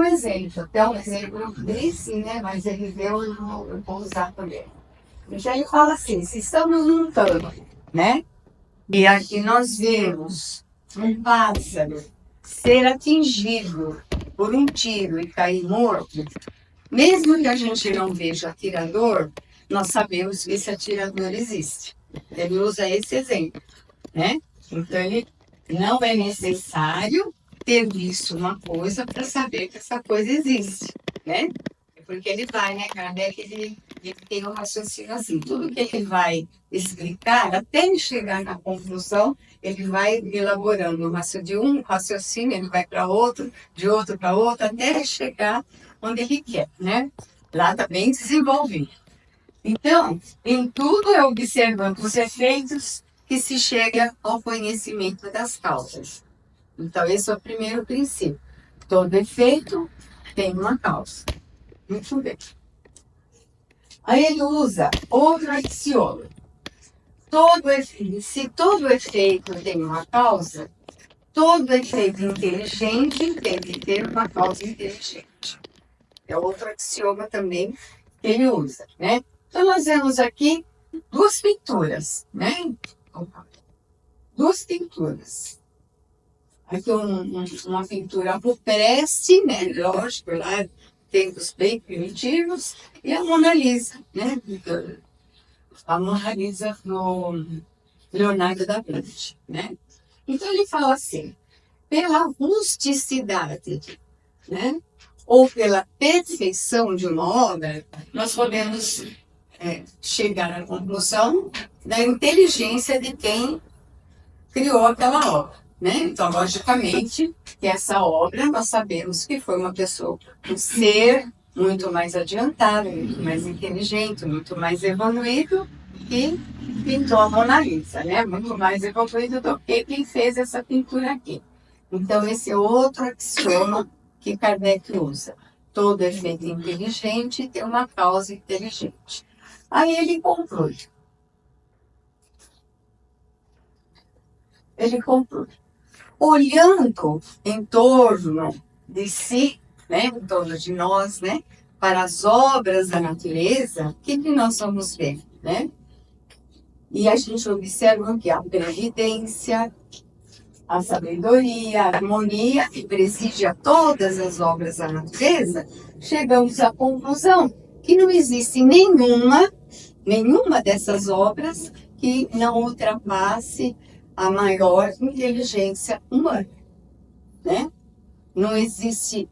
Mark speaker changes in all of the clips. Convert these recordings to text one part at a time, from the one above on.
Speaker 1: um exemplo, até um exemplo desse, né? Mas ele deu, eu vou usar também. Então ele fala assim, se estamos num campo, né? E aqui nós vemos um pássaro ser atingido por um tiro e cair morto, mesmo que a gente não veja atirador, nós sabemos que esse atirador existe. Ele usa esse exemplo, né? Então, ele não é necessário ter visto uma coisa para saber que essa coisa existe, né? Porque ele vai, né, Kardec, ele tem um raciocínio assim, tudo que ele vai explicar, até ele chegar na conclusão, ele vai elaborando de um raciocínio, ele vai para outro, de outro para outro, até chegar onde ele quer, né? Lá está bem desenvolvido. Então, em tudo é observando os efeitos que se chega ao conhecimento das causas. Então, esse é o primeiro princípio. Todo efeito tem uma causa. Muito bem. Aí ele usa outro axioma. Se todo efeito tem uma causa, todo efeito inteligente tem que ter uma causa inteligente. É outro axioma também que ele usa, né? Então, nós vemos aqui duas pinturas, né? Duas pinturas. Aqui uma pintura rupestre, né? Lógico, lá tempos bem primitivos, e a Mona Lisa, né? A Mona Lisa no Leonardo da Vinci, né? Então ele fala assim, pela rusticidade, né? Ou pela perfeição de uma obra, nós podemos chegar à conclusão da inteligência de quem criou aquela obra, né? Então, logicamente, que essa obra nós sabemos que foi uma pessoa, um ser muito mais adiantado, muito mais inteligente, muito mais evoluído que pintou a Mona Lisa, né? Muito mais evoluído do que quem fez essa pintura aqui. Então, esse é outro axioma que Kardec usa. Todo efeito inteligente tem uma causa inteligente. Aí ele conclui. Olhando em torno de si, né, em torno de nós, né, para as obras da natureza, o que nós vamos ver, né? E a gente observa que a previdência, a sabedoria, a harmonia que preside a todas as obras da natureza, chegamos à conclusão que não existe nenhuma dessas obras que não ultrapasse a maior inteligência humana, né? Não existe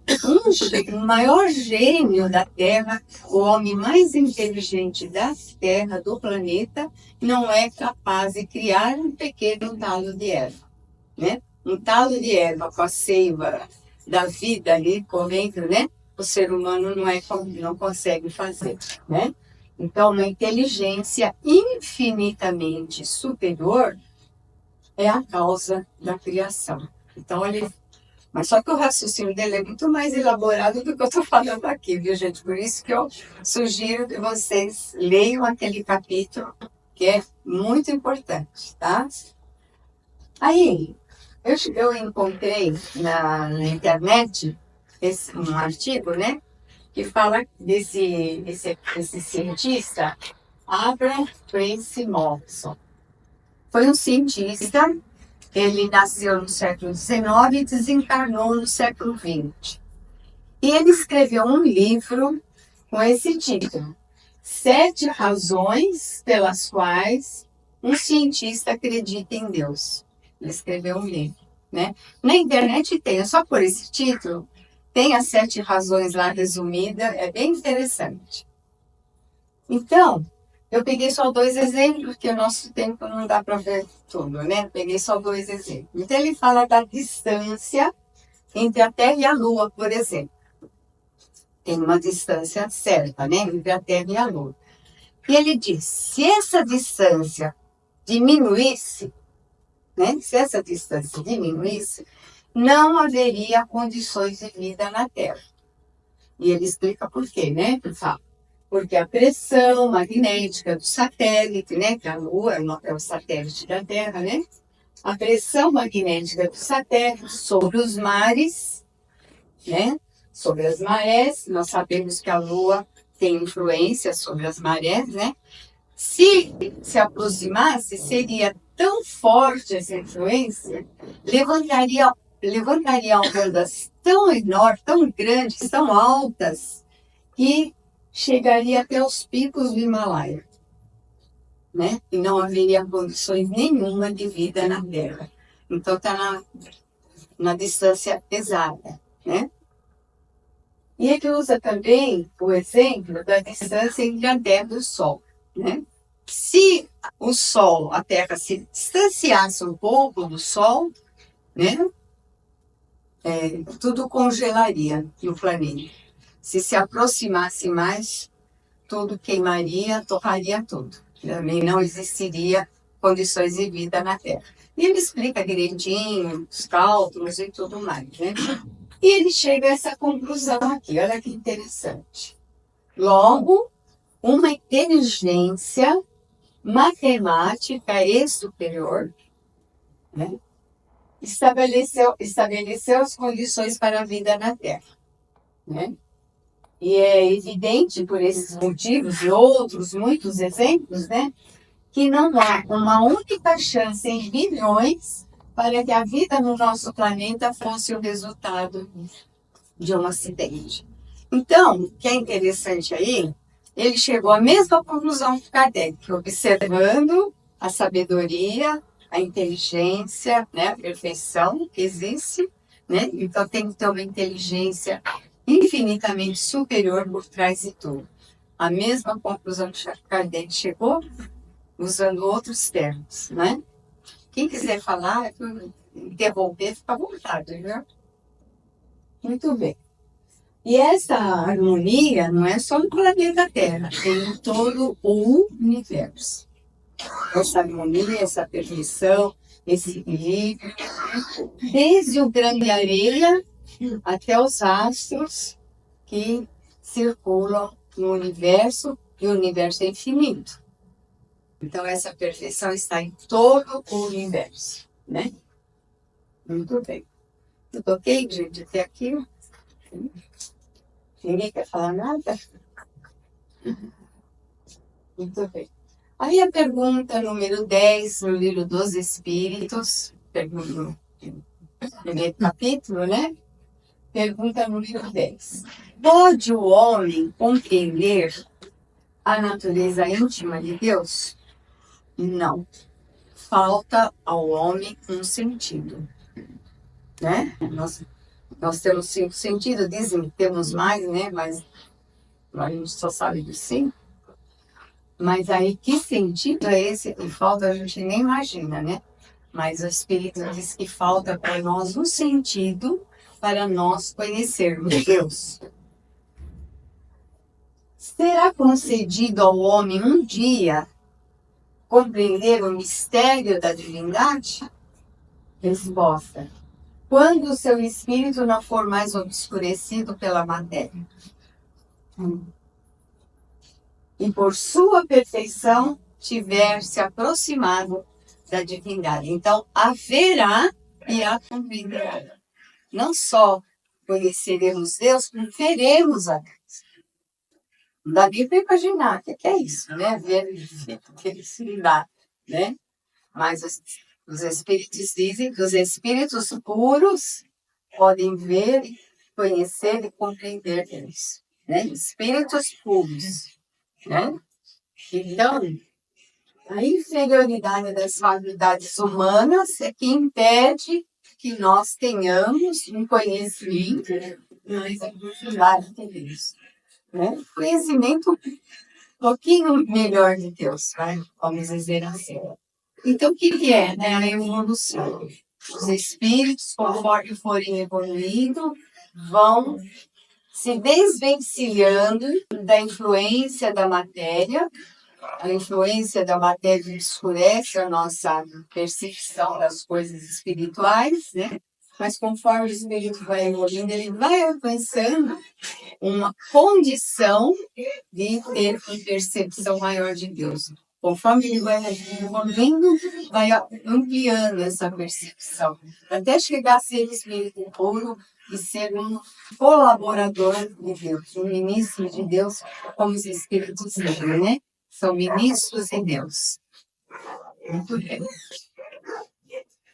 Speaker 1: um maior gênio da Terra, o homem mais inteligente da Terra, do planeta, não é capaz de criar um pequeno talo de erva, né? Um talo de erva com a seiva da vida ali correndo, né? O ser humano não consegue fazer, né? Então, uma inteligência infinitamente superior é a causa da criação. Então, mas só que o raciocínio dele é muito mais elaborado do que eu estou falando aqui, viu, gente? Por isso que eu sugiro que vocês leiam aquele capítulo, que é muito importante, tá? Aí, eu encontrei na internet um artigo, né? Que fala desse cientista, Abraham Tracy Morrison. Foi um cientista, ele nasceu no século XIX e desencarnou no século XX. E ele escreveu um livro com esse título, 7 razões pelas quais um cientista acredita em Deus. Ele escreveu um livro, né? Na internet tem, é só por esse título, tem as 7 razões lá resumidas, é bem interessante. Então, eu peguei só 2 exemplos, porque o nosso tempo não dá para ver tudo, né? Peguei só 2 exemplos. Então, ele fala da distância entre a Terra e a Lua, por exemplo. Tem uma distância certa, né? Entre a Terra e a Lua. E ele diz, se essa distância diminuísse, né? Se essa distância diminuísse, não haveria condições de vida na Terra. E ele explica por quê, né? Ele fala, porque a pressão magnética do satélite, né, que a Lua é o satélite da Terra, né? A pressão magnética do satélite sobre os mares, né, sobre as marés. Nós sabemos que a Lua tem influência sobre as marés, né? Se aproximasse, seria tão forte essa influência, levantaria ondas tão enormes, tão grandes, tão altas, que chegaria até os picos do Himalaia, né? E não haveria condições nenhuma de vida na Terra. Então está na distância exata, né? E ele usa também o exemplo da distância entre a Terra e o Sol, né? Se o Sol, a Terra se distanciasse um pouco do Sol, né? Tudo congelaria no planeta. Se aproximasse mais, tudo queimaria, torraria tudo. Também não existiria condições de vida na Terra. E ele explica direitinho os cálculos e tudo mais, né? E ele chega a essa conclusão aqui, olha que interessante. Logo, uma inteligência matemática e superior, né, estabeleceu as condições para a vida na Terra, né? E é evidente, por esses motivos e outros muitos exemplos, né, que não há uma única chance em bilhões para que a vida no nosso planeta fosse o resultado de um acidente. Então, o que é interessante aí, ele chegou à mesma conclusão que Kardec, observando a sabedoria, a inteligência, né, a perfeição que existe, né? Então tem que ter uma inteligência infinitamente superior por trás de tudo. A mesma conclusão que Kardec chegou, usando outros termos, né? Quem quiser falar, interromper, fica à vontade, viu? Muito bem. E essa harmonia não é só no planeta Terra, tem em todo o universo. Essa harmonia, essa perfeição, esse equilíbrio, desde o grão de areia até os astros que circulam no universo, e o universo é infinito. Então, essa perfeição está em todo o universo, né? Muito bem. Tudo ok, gente? Até aqui? Ninguém quer falar nada? Muito bem. Aí a pergunta número 10, no livro dos Espíritos, no primeiro capítulo, né? Pergunta número 10. Pode o homem compreender a natureza íntima de Deus? Não. Falta ao homem um sentido, né? Nós temos 5 sentidos, dizem que temos mais, né? Mas a gente só sabe dos 5. Mas aí, que sentido é esse que falta? A gente nem imagina, né? Mas o Espírito diz que falta para nós um sentido para nós conhecermos Deus. Será concedido ao homem um dia compreender o mistério da divindade? Resposta: quando o seu espírito não for mais obscurecido pela matéria. E por sua perfeição tiver se aproximado da divindade. Então, haverá e a compreenderá. Não só conheceremos Deus, como veremos a Deus. Não dá nem para imaginar o que é isso, né? Ver felicidade, né? Mas os espíritos dizem que os espíritos puros podem ver, conhecer e compreender Deus, né? Espíritos puros, né? Então, a inferioridade das faculdades humanas é que impede que nós tenhamos um conhecimento mais aprofundado de Deus, né? Conhecimento um pouquinho melhor de Deus, vai? Vamos dizer assim. Então, o que é, né, a evolução? Os espíritos, conforme forem evoluindo, vão se desvencilhando da influência da matéria. A influência da matéria escurece a nossa percepção das coisas espirituais, né? Mas conforme o espírito vai evoluindo, ele vai alcançando uma condição de ter uma percepção maior de Deus. Conforme ele vai evoluindo, vai ampliando essa percepção, até chegar a ser espírito puro, e ser um colaborador de Deus, um ministro de Deus, como os Espíritos dizem, né? São ministros de Deus. Muito bem.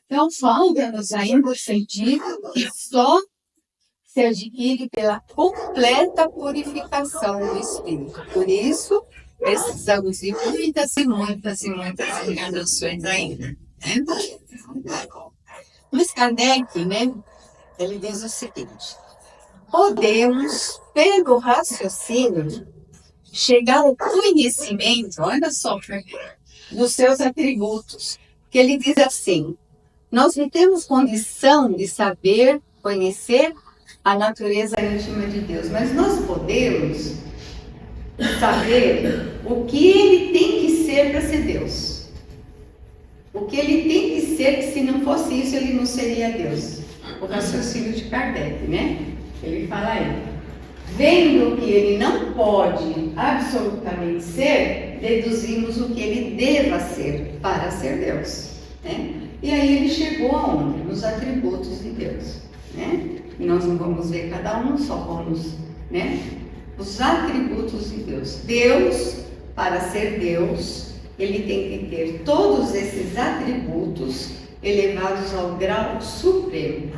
Speaker 1: Então, falta-nos ainda o sentido que só se adquire pela completa purificação do Espírito. Por isso, precisamos de muitas e muitas e muitas encarnações ainda. Né? Mas Kardec, né, ele diz o seguinte: podemos, pelo raciocínio, chegar ao conhecimento, olha só, dos seus atributos. Que ele diz assim: nós não temos condição de saber, conhecer a natureza íntima de Deus, mas nós podemos saber o que ele tem que ser para ser Deus. O que ele tem que ser, que se não fosse isso, ele não seria Deus. O raciocínio de Kardec, né? Ele fala aí: vendo que ele não pode absolutamente ser, deduzimos o que ele deva ser para ser Deus, né? E aí ele chegou aonde? Nos atributos de Deus, né? E nós não vamos ver cada um, só vamos, né? Os atributos de Deus. Deus, para ser Deus, ele tem que ter todos esses atributos elevados ao grau supremo.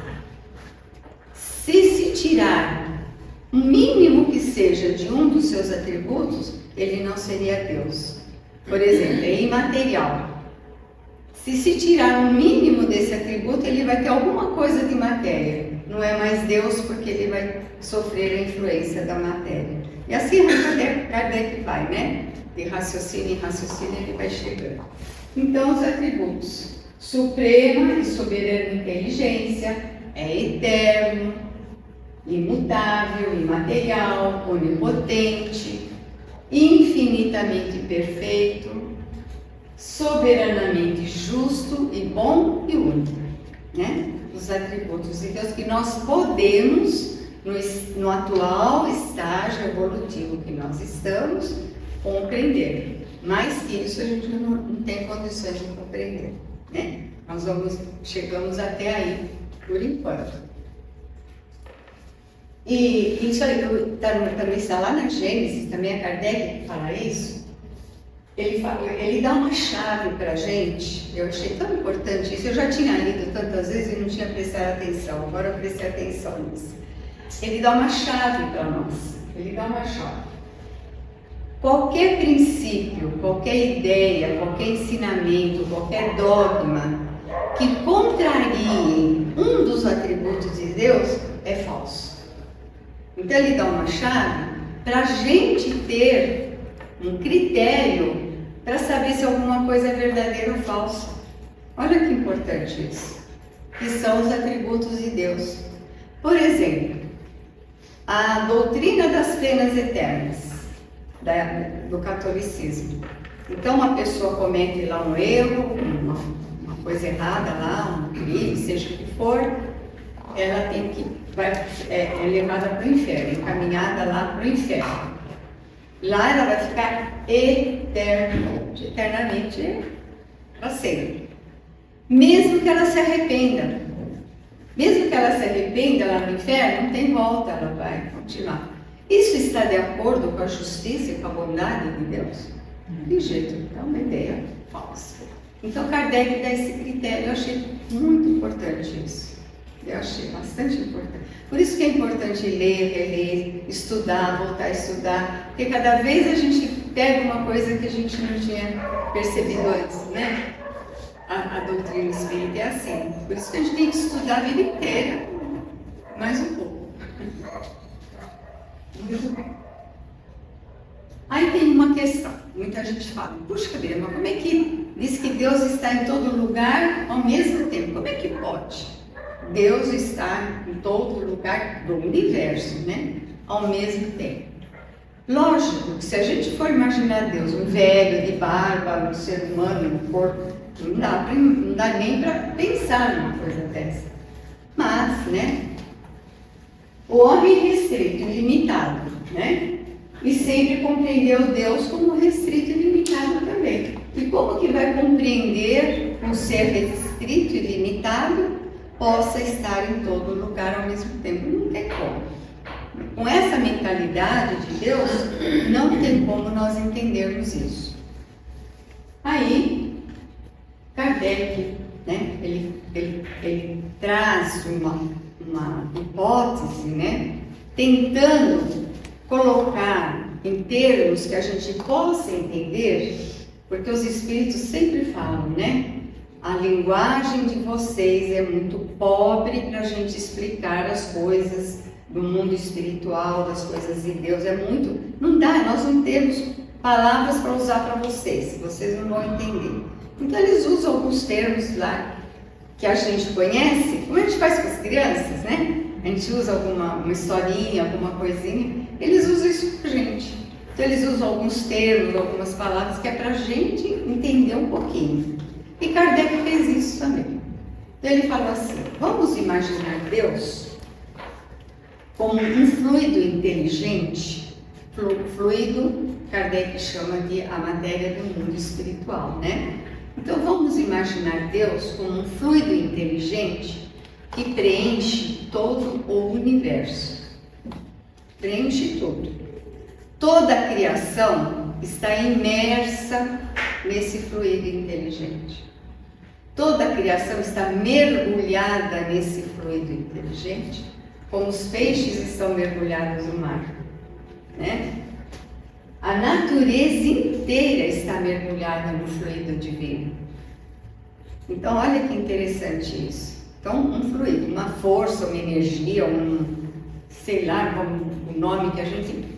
Speaker 1: Se tirar o mínimo que seja de um dos seus atributos, ele não seria Deus. Por exemplo, é imaterial. Se tirar o mínimo desse atributo, ele vai ter alguma coisa de matéria. Não é mais Deus, porque ele vai sofrer a influência da matéria. E assim Kardec vai, né? De raciocínio em raciocínio ele vai chegando. Então, os atributos: suprema e soberana inteligência, é eterno, imutável, imaterial, onipotente, infinitamente perfeito, soberanamente justo e bom e único, né? Os atributos de Deus que nós podemos, no atual estágio evolutivo que nós estamos, compreender. Mais que isso a gente não tem condições de compreender, né? Nós chegamos até aí, por enquanto. E isso aí também está lá na Gênesis, também a Kardec fala isso. Ele dá uma chave para a gente. Eu achei tão importante isso. Eu já tinha lido tantas vezes e não tinha prestado atenção. Agora eu prestei atenção nisso. Ele dá uma chave para nós. Ele dá uma chave. Qualquer princípio, qualquer ideia, qualquer ensinamento, qualquer dogma que contrarie um dos atributos de Deus é falso. Então ele dá uma chave para a gente ter um critério para saber se alguma coisa é verdadeira ou falsa. Olha que importante isso, que são os atributos de Deus. Por exemplo, a doutrina das penas eternas do catolicismo. Então, uma pessoa comete lá um erro, uma coisa errada lá, um crime, seja o que for, ela tem que é levada para o inferno, encaminhada lá para o inferno. Lá ela vai ficar eternamente para sempre. Mesmo que ela se arrependa. Mesmo que ela se arrependa lá no inferno, não tem volta, ela vai continuar. Isso está de acordo com a justiça e com a bondade de Deus? De jeito, é uma ideia falsa. Então Kardec dá esse critério, eu achei muito importante isso. Eu achei bastante importante. Por isso que é importante ler, reler, estudar, voltar a estudar, porque cada vez a gente pega uma coisa que a gente não tinha percebido antes, né? A doutrina espírita é assim. Por isso que a gente tem que estudar a vida inteira, mais um pouco. Muito bem. Aí tem uma questão, muita gente fala: puxa vida, mas como é que diz que Deus está em todo lugar ao mesmo tempo? Como é que pode? Deus está em todo lugar do universo, né? Ao mesmo tempo. Lógico que se a gente for imaginar Deus, um velho de barba, um ser humano, um corpo, não dá nem para pensar numa coisa dessa. Mas, né? O homem restrito e limitado, né? E sempre compreendeu Deus como restrito e limitado também. E como que vai compreender um ser restrito e limitado possa estar em todo lugar ao mesmo tempo. Não tem como. Com essa mentalidade de Deus, não tem como nós entendermos isso. Aí, Kardec, né, ele traz uma hipótese, né, tentando colocar em termos que a gente possa entender, porque os espíritos sempre falam, né? A linguagem de vocês é muito pobre para a gente explicar as coisas do mundo espiritual, das coisas de Deus. É muito. Não dá, nós não temos palavras para usar para vocês não vão entender. Então, eles usam alguns termos lá que a gente conhece, como a gente faz com as crianças, né? A gente usa uma historinha, alguma coisinha, eles usam isso para a gente. Então, eles usam alguns termos, algumas palavras que é para a gente entender um pouquinho. E Kardec fez isso também. Então ele falou assim, vamos imaginar Deus como um fluido inteligente. Fluido, Kardec chama de a matéria do mundo espiritual, né? Então vamos imaginar Deus como um fluido inteligente que preenche todo o universo. Preenche tudo. Toda a criação está imersa nesse fluido inteligente. Toda a criação está mergulhada nesse fluido inteligente, como os peixes estão mergulhados no mar, né? A natureza inteira está mergulhada no fluido divino. Então, olha que interessante isso. Então, um fluido, uma força, uma energia, sei lá, como o nome que a gente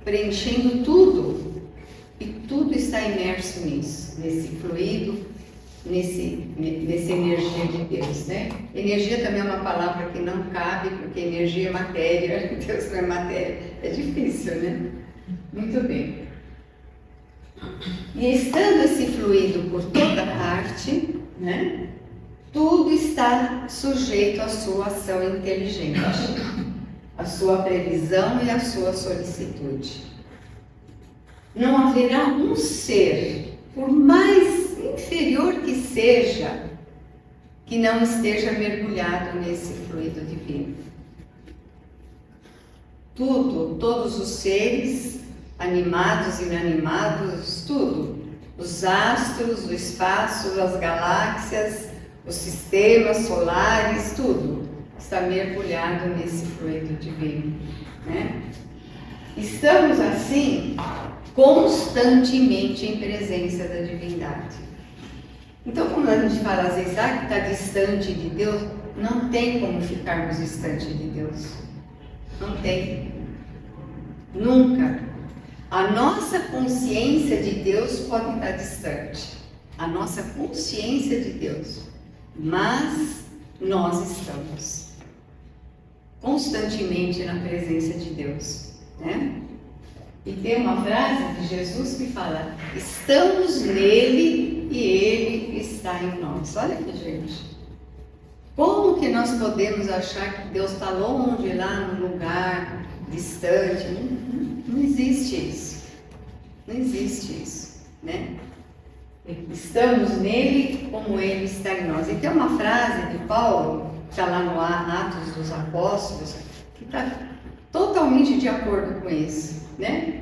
Speaker 1: preenchendo tudo. E tudo está imerso nisso, nesse fluido, nessa energia de Deus, né? Energia também é uma palavra que não cabe, porque energia é matéria, Deus não é matéria. É difícil, né? Muito bem. E estando esse fluido por toda parte, né? Tudo está sujeito à sua ação inteligente, à sua previsão e à sua solicitude. Não haverá um ser, por mais inferior que seja, que não esteja mergulhado nesse fluido divino. Tudo, todos os seres, animados, inanimados, tudo. Os astros, o espaço, as galáxias, os sistemas solares, tudo está mergulhado nesse fluido divino, né? Estamos assim constantemente em presença da divindade. Então, quando a gente fala às vezes que está distante de Deus, não tem como ficarmos distante de Deus. Não tem. Nunca. A nossa consciência de Deus pode estar distante. A nossa consciência de Deus. Mas nós estamos constantemente na presença de Deus, né? E tem uma frase de Jesus que fala: estamos nele e ele está em nós. Olha aqui, gente. Como que nós podemos achar que Deus está longe, lá no lugar distante? Não existe isso. Não existe isso, né? Estamos nele como ele está em nós. E tem uma frase de Paulo, que está lá no Atos dos Apóstolos, que está totalmente de acordo com isso, né?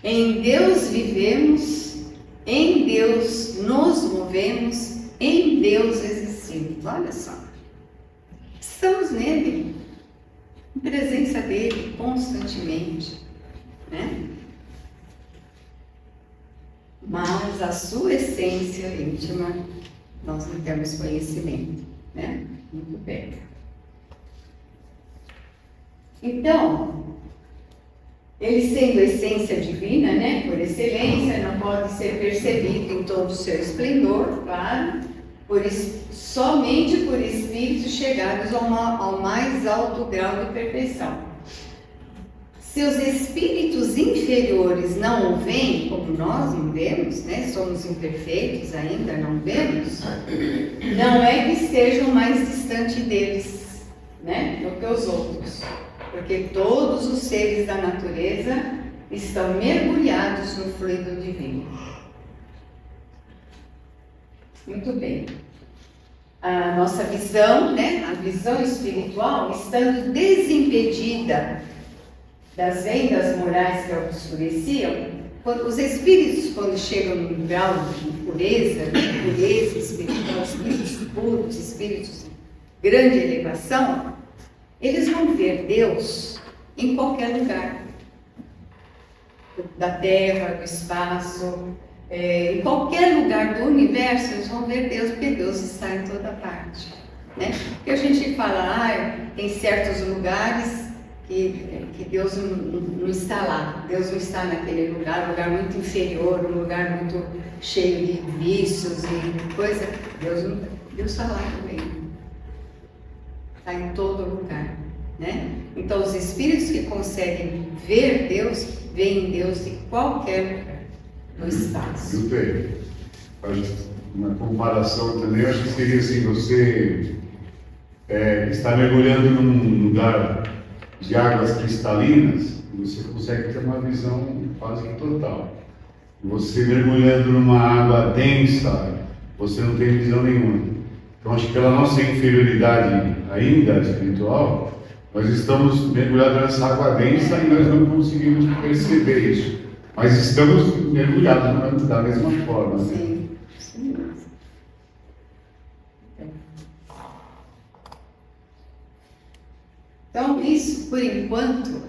Speaker 1: Em Deus vivemos, em Deus nos movemos, em Deus existimos. Olha só. Estamos nele, em presença dele constantemente, né? Mas a sua essência íntima, nós não temos conhecimento, né? Muito bem. Então, ele sendo essência divina, né, por excelência, não pode ser percebido em todo o seu esplendor, claro, somente por espíritos chegados ao mais alto grau de perfeição. Se os espíritos inferiores não o veem, como nós não vemos, né, somos imperfeitos ainda, não vemos, não é que estejam mais distante deles, né, do que os outros. Porque todos os seres da natureza estão mergulhados no fluido divino. Muito bem. a nossa visão, né, a visão espiritual, estando desimpedida das vendas morais que a obscureciam, os espíritos, quando chegam num grau de pureza espiritual, espíritos puros, espíritos de grande elevação, eles vão ver Deus em qualquer lugar da Terra, do espaço, em qualquer lugar do universo, eles vão ver Deus, porque Deus está em toda parte, né? Porque a gente fala, tem certos lugares que Deus não está lá, Deus não está naquele lugar, um lugar muito inferior, um lugar muito cheio de vícios e coisa. Deus está lá também, está em todo lugar, né? Então os espíritos que conseguem ver Deus, veem Deus em qualquer lugar no espaço.
Speaker 2: Muito bem. Uma comparação também, eu acho que seria assim, você está mergulhando num lugar de águas cristalinas, você consegue ter uma visão quase que total. Você mergulhando numa água densa, você não tem visão nenhuma. Então acho que pela nossa inferioridade ainda espiritual, nós estamos mergulhados nessa água densa e nós não conseguimos perceber isso. Mas estamos mergulhados da mesma forma. Né?
Speaker 1: Sim, sim. Então, isso, por enquanto,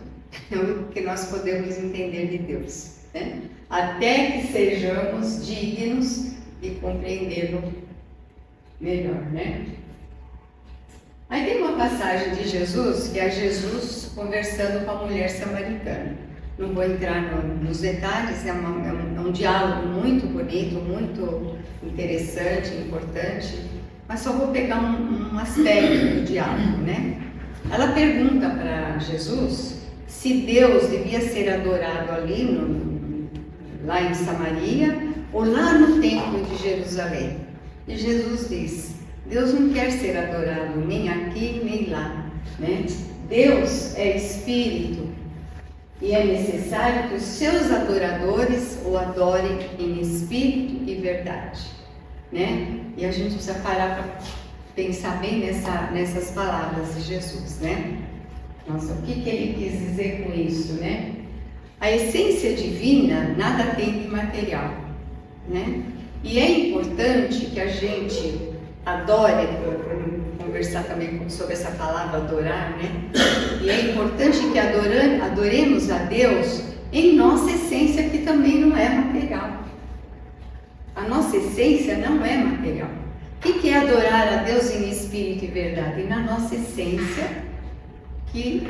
Speaker 1: é o que nós podemos entender de Deus, né? Até que sejamos dignos de compreendê-lo melhor, né? Aí tem uma passagem de Jesus, que é Jesus conversando com a mulher samaritana. Não vou entrar nos detalhes, é um diálogo muito bonito, muito interessante, importante, mas só vou pegar um aspecto do diálogo, né? Ela pergunta para Jesus se Deus devia ser adorado ali, lá em Samaria, ou lá no templo de Jerusalém. E Jesus diz, Deus não quer ser adorado nem aqui nem lá, né? Deus é espírito e é necessário que os seus adoradores o adorem em espírito e verdade, né? E a gente precisa parar para pensar bem nessas palavras de Jesus, né? Nossa, o que ele quis dizer com isso, né? A essência divina nada tem de material, né? E é importante que a gente adore, conversar também sobre essa palavra adorar, né? E é importante que adoremos a Deus em nossa essência, que também não é material. A nossa essência não é material. O que é adorar a Deus em espírito e verdade? Na nossa essência, que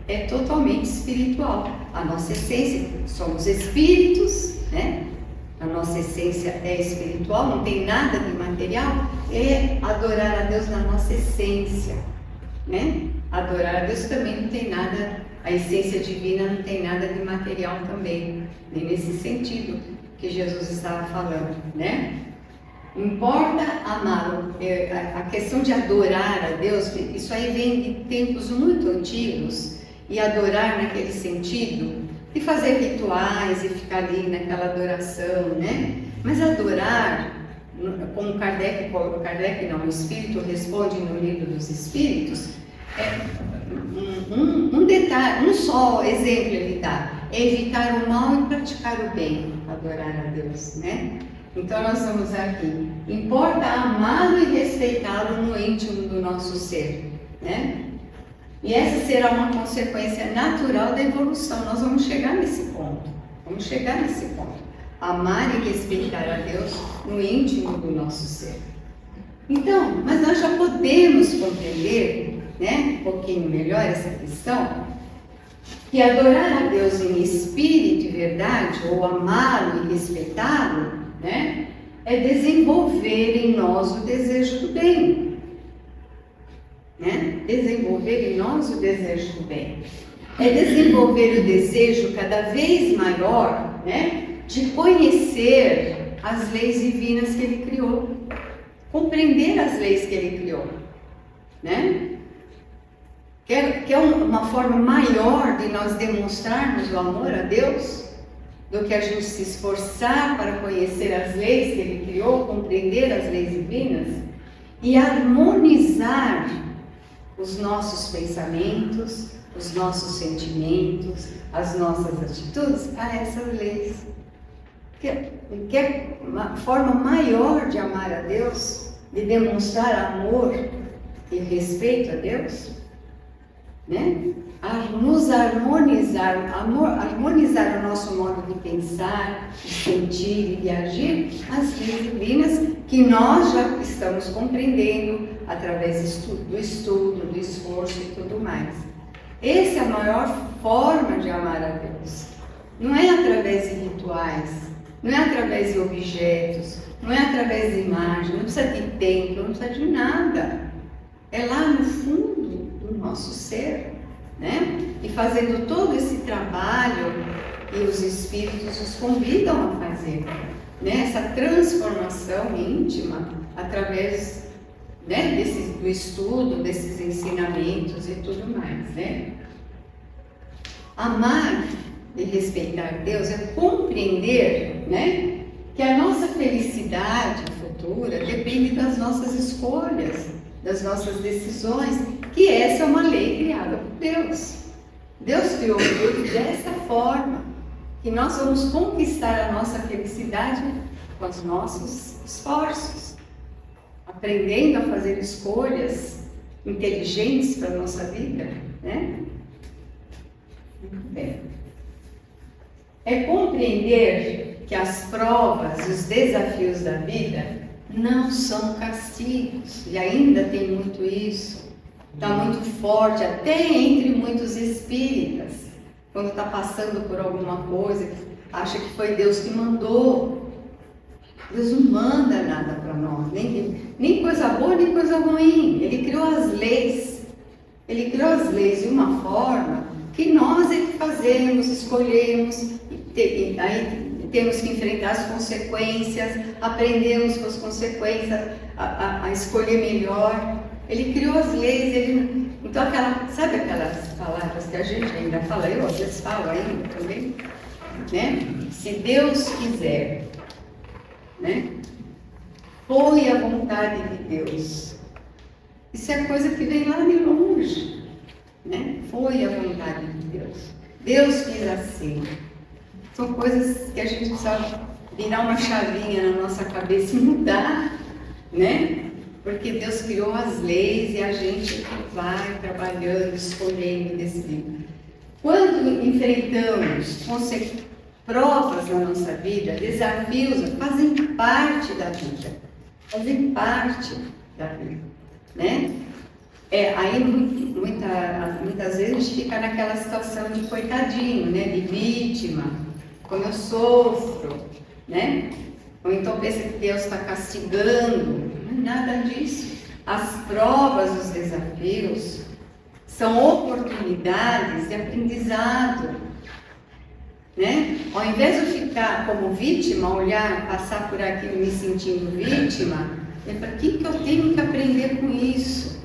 Speaker 1: é totalmente espiritual. A nossa essência, somos espíritos, né? A nossa essência é espiritual, não tem nada de material, é adorar a Deus na nossa essência, né? Adorar a Deus também não tem nada, a essência divina não tem nada de material também, nem nesse sentido que Jesus estava falando, né? Importa amá-lo. A questão de adorar a Deus, isso aí vem de tempos muito antigos, e adorar naquele sentido de fazer rituais e ficar ali naquela adoração, né? Mas adorar, como Kardec não, o Espírito responde no Livro dos Espíritos, um detalhe, um só exemplo ele dá, é evitar o mal e praticar o bem, adorar a Deus, né? Então nós estamos aqui, importa amá-lo e respeitá-lo no íntimo do nosso ser, né? E essa será uma consequência natural da evolução. Nós vamos chegar nesse ponto. Amar e respeitar a Deus no íntimo do nosso ser. Então, mas nós já podemos compreender, né, um pouquinho melhor essa questão, que adorar a Deus em espírito e verdade, ou amá-lo e respeitá-lo, né, é desenvolver em nós o desejo do bem. Né? Desenvolver em nós o desejo do bem. É desenvolver o desejo cada vez maior, né, de conhecer as leis divinas que ele criou. Compreender as leis que ele criou. Né? Que é uma forma maior de nós demonstrarmos o amor a Deus do que a gente se esforçar para conhecer as leis que ele criou, compreender as leis divinas. e harmonizar os nossos pensamentos, os nossos sentimentos, as nossas atitudes a essas leis. Que é uma forma maior de amar a Deus, de demonstrar amor e respeito a Deus, né? Nos harmonizar o nosso modo de pensar, de sentir e de agir às leis divinas que nós já estamos compreendendo através do estudo, do esforço e tudo mais. Essa é a maior forma de amar a Deus. Não é através de rituais, não é através de objetos, não é através de imagens, não precisa de templo, não precisa de nada. É lá no fundo do nosso ser, né? E fazendo todo esse trabalho que os Espíritos nos convidam a fazer, né? Essa transformação íntima através, né, do estudo, desses ensinamentos e tudo mais, né? Amar e respeitar Deus é compreender, né, que a nossa felicidade futura depende das nossas escolhas, das nossas decisões, que essa é uma lei criada por Deus. Deus criou tudo dessa forma, que nós vamos conquistar a nossa felicidade com os nossos esforços, aprendendo a fazer escolhas inteligentes para a nossa vida, né? Muito bem. É compreender que as provas e os desafios da vida não são castigos, e ainda tem muito isso, está muito forte, até entre muitos espíritas, quando está passando por alguma coisa, acha que foi Deus que mandou. Deus não manda nada para nós, nem coisa boa, nem coisa ruim. Ele criou as leis. Ele criou as leis de uma forma que nós é que fazemos, escolhemos, aí temos que enfrentar as consequências, aprendemos com as consequências a escolher melhor. Ele criou as leis, então sabe aquelas palavras que a gente ainda fala, eu às vezes falo ainda também, né? Se Deus quiser, né? Foi a vontade de Deus. Isso é coisa que vem lá de longe, né? Foi a vontade de Deus. Deus quis assim. São coisas que a gente precisa virar uma chavinha na nossa cabeça e mudar, né? Porque Deus criou as leis e a gente vai trabalhando, escolhendo, decidindo. Quando enfrentamos provas na nossa vida, desafios, fazem parte da vida. Fazem parte da vida, né? Aí muitas vezes a gente fica naquela situação de coitadinho, né? De vítima, como eu sofro, né? Ou então pensa que Deus está castigando. Nada disso. As provas, os desafios são oportunidades de aprendizado, né? Ao invés de ficar como vítima, olhar, passar por aquilo me sentindo vítima, para que eu tenho que aprender com isso?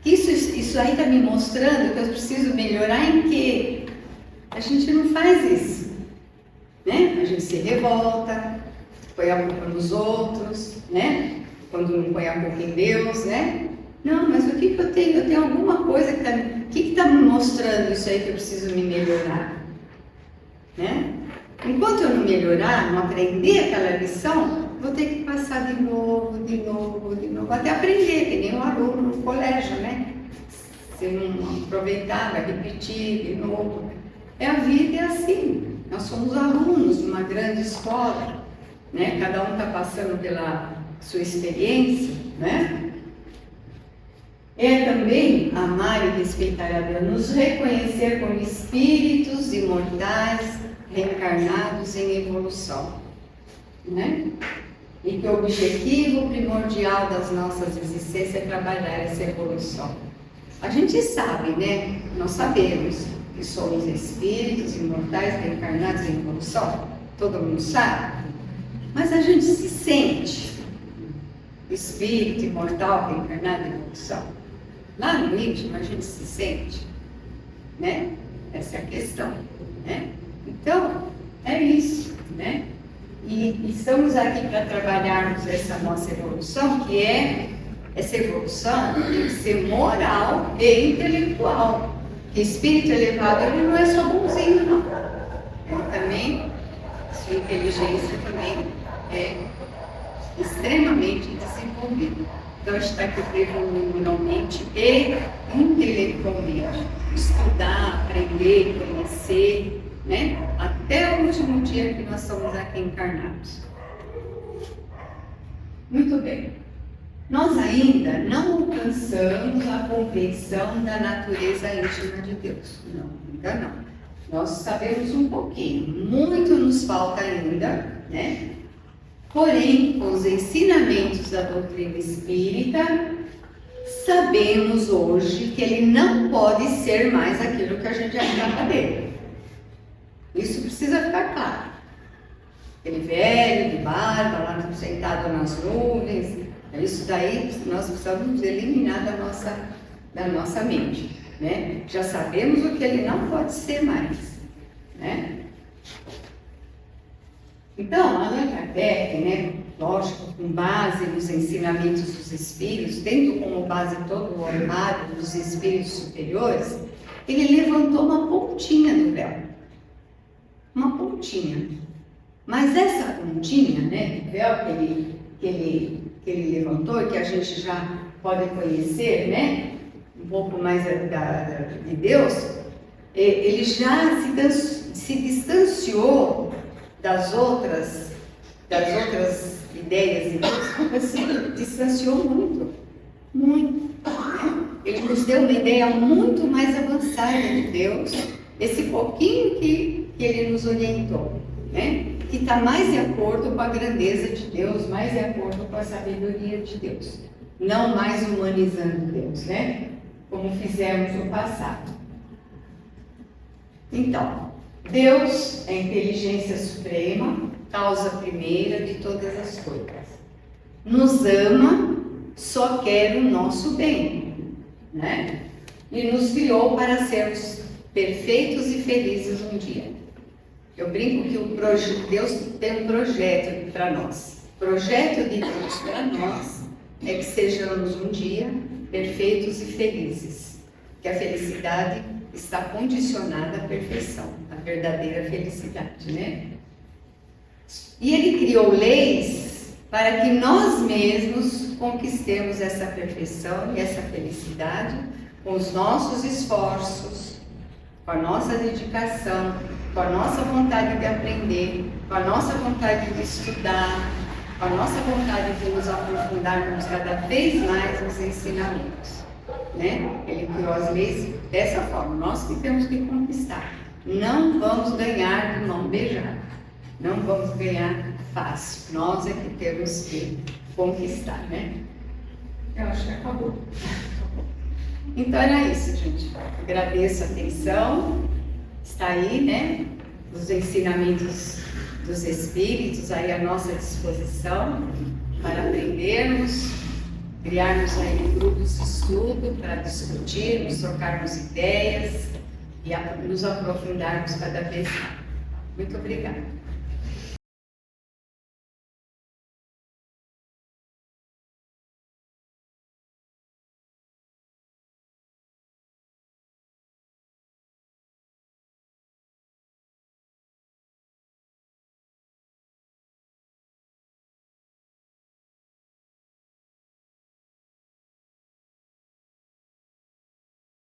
Speaker 1: Isso aí está me mostrando que eu preciso melhorar em quê? A gente não faz isso, né? A gente se revolta, põe a culpa nos outros, né? Quando não põe a culpa em Deus, né? Não, mas o que eu tenho? Eu tenho alguma coisa que está me mostrando isso aí que eu preciso me melhorar, né? Enquanto eu não melhorar, não aprender aquela lição, vou ter que passar de novo, até aprender, que nem um aluno no colégio, né? Se não aproveitar, vai repetir de novo. A vida é assim. Nós somos alunos de uma grande escola, né? Cada um está passando pela sua experiência, né? É também amar e respeitar a Deus, nos reconhecer como espíritos imortais, reencarnados em evolução, né? E que o objetivo primordial das nossas existências é trabalhar essa evolução. A gente sabe, né? Nós sabemos que somos espíritos imortais, reencarnados em evolução. Todo mundo sabe. Mas a gente se sente espírito imortal, reencarnado em evolução. Lá no íntimo a gente se sente, né? Essa é a questão, né? Então, é isso, né? E estamos aqui para trabalharmos essa nossa evolução, que é essa evolução tem que ser moral e intelectual. Porque espírito elevado, ele não é só bonzinho, não. Ele também, sua inteligência também é extremamente desenvolvida. Então, a gente está aqui para evoluir moralmente e intelectualmente. Estudar, aprender, conhecer, né? Até o último dia que nós estamos aqui encarnados. Muito bem. Nós ainda não alcançamos a compreensão da natureza íntima de Deus. Não, ainda não. Nós sabemos um pouquinho, muito nos falta ainda, né? Porém, com os ensinamentos da doutrina espírita, sabemos hoje que ele não pode ser mais aquilo que a gente achava dele. Isso precisa ficar claro. Ele velho, de barba, lá sentado nas nuvens, isso daí nós precisamos eliminar da nossa mente, né? Já sabemos o que ele não pode ser mais, né? Então, Allan Kardec, né, lógico, com base nos ensinamentos dos espíritos, tendo como base todo o orvalho dos espíritos superiores, ele levantou uma pontinha do véu. Uma pontinha. Mas essa pontinha, né, do véu que ele levantou, e que a gente já pode conhecer, né, um pouco mais de Deus, ele já se distanciou das outras ideias de Deus, mas se distanciou muito, muito. Ele nos deu uma ideia muito mais avançada de Deus, esse pouquinho que ele nos orientou, né? Que está mais de acordo com a grandeza de Deus, mais de acordo com a sabedoria de Deus, não mais humanizando Deus, né? Como fizemos no passado. Então, Deus é a inteligência suprema, causa primeira de todas as coisas. Nos ama, só quer o nosso bem, né? E nos criou para sermos perfeitos e felizes um dia. Eu brinco que Deus tem um projeto para nós. O projeto de Deus para nós é que sejamos um dia perfeitos e felizes. Que a felicidade está condicionada à perfeição, à verdadeira felicidade, né? E Ele criou leis para que nós mesmos conquistemos essa perfeição e essa felicidade com os nossos esforços, com a nossa dedicação, com a nossa vontade de aprender, com a nossa vontade de estudar, com a nossa vontade de nos aprofundarmos cada vez mais nos ensinamentos, né? Ele criou as leis dessa forma, nós que temos que conquistar. Não vamos ganhar de mão beijada, não vamos ganhar fácil, nós é que temos que conquistar, né? Eu acho que acabou. Então era isso, gente. Agradeço a atenção. Está aí, né? Os ensinamentos dos Espíritos aí à nossa disposição para aprendermos, criarmos aí grupos de estudo para discutirmos, trocarmos ideias e nos aprofundarmos cada vez mais. Muito obrigada.